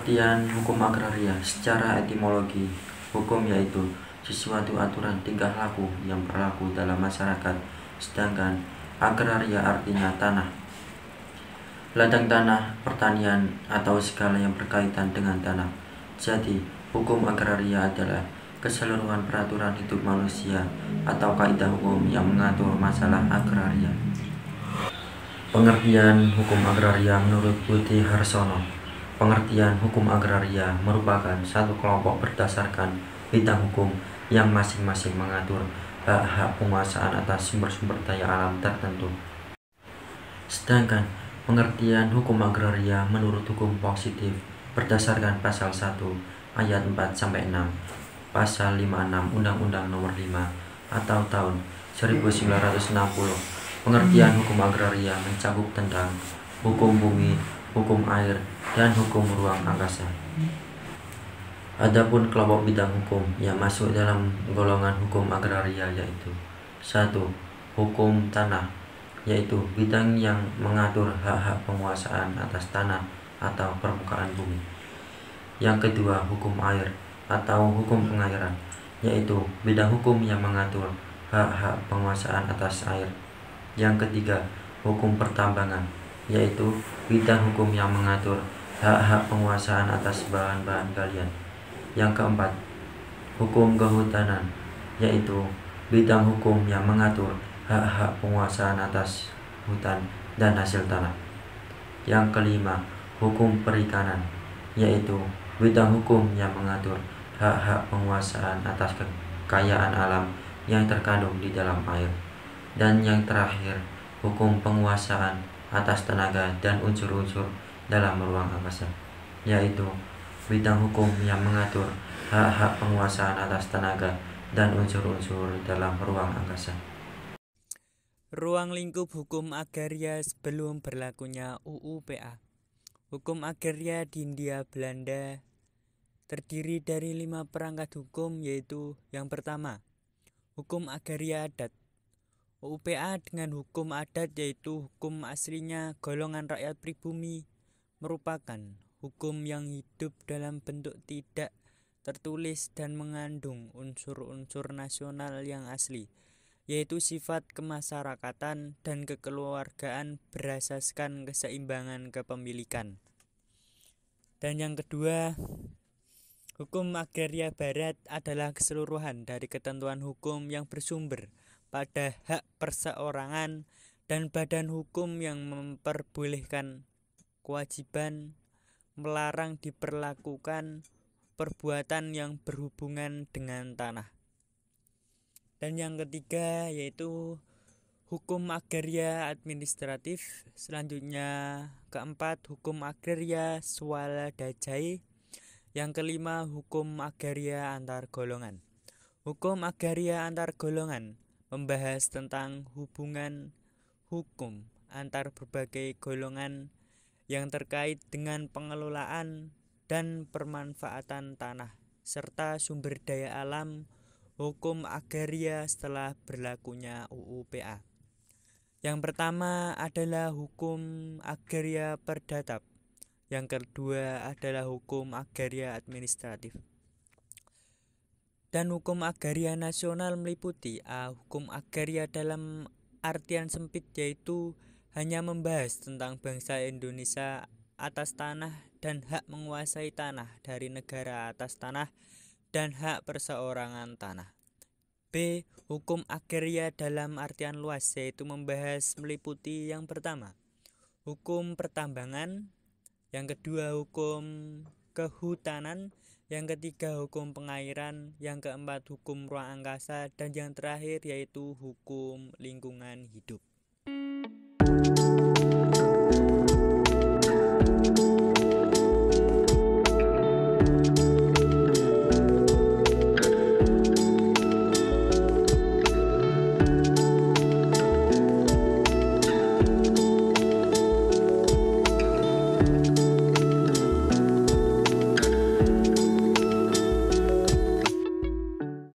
Pengertian hukum agraria secara etimologi, hukum yaitu sesuatu aturan tingkah laku yang berlaku dalam masyarakat, sedangkan agraria artinya tanah, ladang tanah, pertanian, atau segala yang berkaitan dengan tanah. Jadi, hukum agraria adalah keseluruhan peraturan hidup manusia atau kaidah hukum yang mengatur masalah agraria. Pengertian hukum agraria menurut Budi Harsono. Pengertian hukum agraria merupakan satu kelompok berdasarkan bidang hukum yang masing-masing mengatur hak-hak penguasaan atas sumber-sumber daya alam tertentu. Sedangkan pengertian hukum agraria menurut hukum positif berdasarkan pasal 1 ayat 4-6, pasal 56 Undang-Undang Nomor 5 atau tahun 1960. Pengertian hukum agraria mencakup tentang hukum bumi, hukum air, dan hukum ruang angkasa. Adapun kelompok bidang hukum yang masuk dalam golongan hukum agraria yaitu 1. Hukum tanah, yaitu bidang yang mengatur hak-hak penguasaan atas tanah atau permukaan bumi. Yang kedua, hukum air atau hukum pengairan, yaitu bidang hukum yang mengatur hak-hak penguasaan atas air. Yang ketiga, hukum pertambangan, yaitu bidang hukum yang mengatur hak-hak penguasaan atas bahan-bahan galian. Yang keempat, hukum kehutanan, yaitu bidang hukum yang mengatur hak-hak penguasaan atas hutan dan hasil tanah. Yang kelima, hukum perikanan, yaitu bidang hukum yang mengatur hak-hak penguasaan atas kekayaan alam yang terkandung di dalam air. Dan yang terakhir, hukum penguasaan atas tenaga dan unsur-unsur dalam ruang angkasa, yaitu bidang hukum yang mengatur hak-hak penguasaan atas tenaga dan unsur-unsur dalam ruang angkasa. Ruang lingkup hukum agraria sebelum berlakunya UU PA. Hukum agraria di Hindia Belanda terdiri dari 5 perangkat hukum, yaitu yang pertama, hukum agraria adat. UU PA dengan hukum adat, yaitu hukum aslinya golongan rakyat pribumi, merupakan hukum yang hidup dalam bentuk tidak tertulis dan mengandung unsur-unsur nasional yang asli, yaitu sifat kemasyarakatan dan kekeluargaan berasaskan keseimbangan kepemilikan. Dan yang kedua, hukum agraria barat adalah keseluruhan dari ketentuan hukum yang bersumber pada hak perseorangan dan badan hukum yang memperbolehkan kewajiban melarang diperlakukan perbuatan yang berhubungan dengan tanah. Dan yang ketiga yaitu hukum agraria administratif. Selanjutnya keempat, hukum agraria swaladajai. Yang kelima, hukum agraria antar golongan. Hukum agraria antar golongan membahas tentang hubungan hukum antar berbagai golongan yang terkait dengan pengelolaan dan permanfaatan tanah serta sumber daya alam. Hukum agraria setelah berlakunya UU PA. Yang pertama adalah hukum agraria perdatap. Yang kedua adalah hukum agraria administratif. Dan hukum agraria nasional meliputi hukum agraria dalam artian sempit, yaitu hanya membahas tentang bangsa Indonesia atas tanah dan hak menguasai tanah dari negara atas tanah dan hak perseorangan tanah. B. Hukum agraria dalam artian luas, yaitu membahas meliputi yang pertama, hukum pertambangan, yang kedua hukum kehutanan, yang ketiga hukum pengairan, yang keempat hukum ruang angkasa, dan yang terakhir yaitu hukum lingkungan hidup.